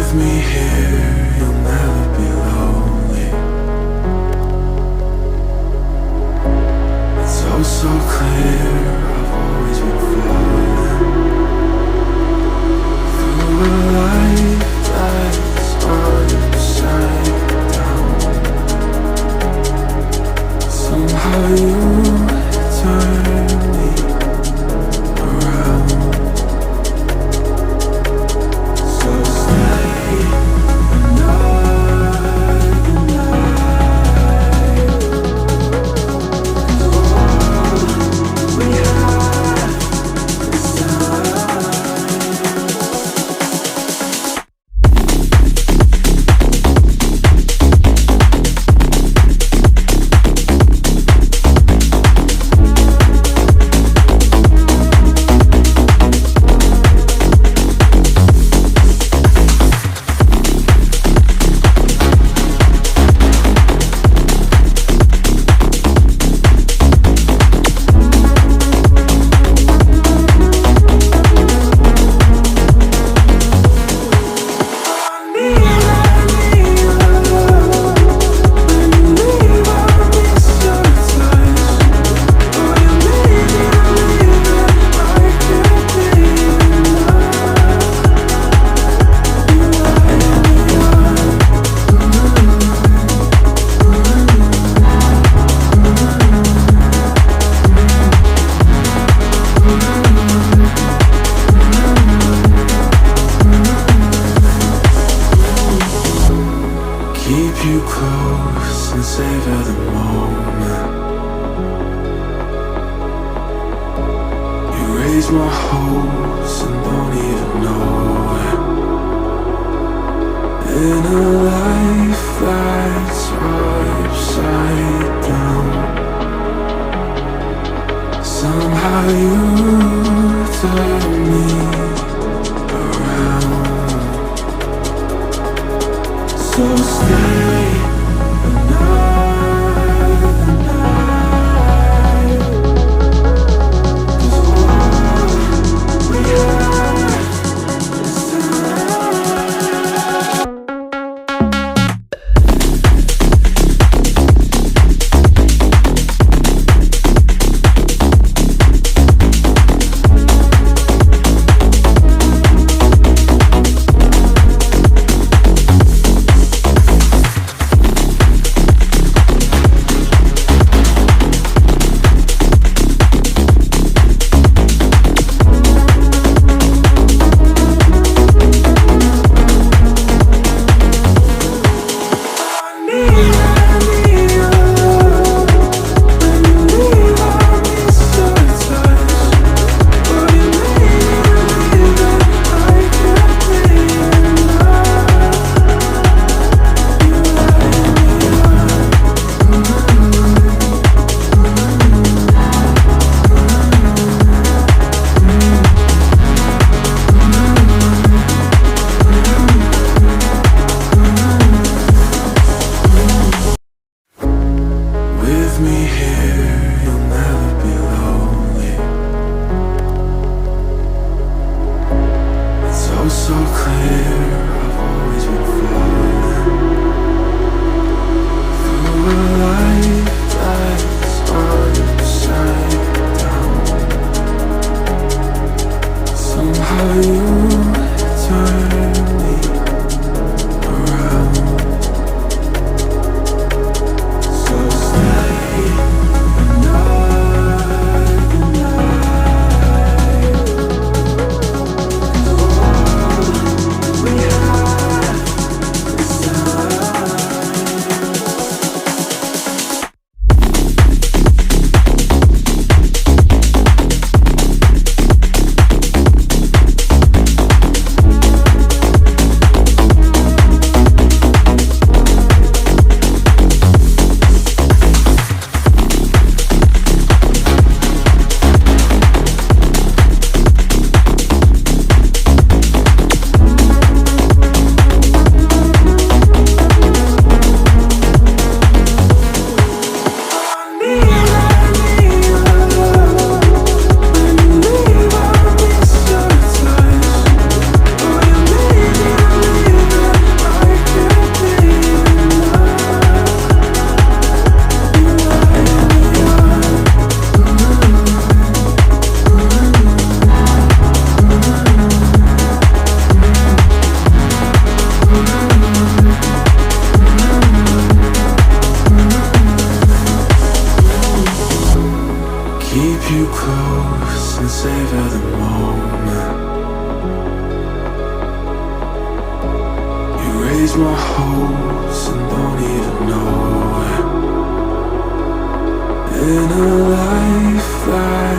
With me here, you'll never be lonely. It's oh so clear, I've always been falling through a life that's upside down. Somehow you turn me around. So stay another night. 'Cause all we have is time. Keep you close and savor the moment. You raise my hopes and don't even know it. In a life that's upside down, somehow you turn me around. So stay another night. 'Cause all we have is time. With me here, you'll never be lonely. It's oh so clear, I've always been falling through a life that's upside down. Somehow you turn me around. So stay another night. 'Cause all we have is time. you close and savor the moment. You raise my hopes and don't even know it. In a life like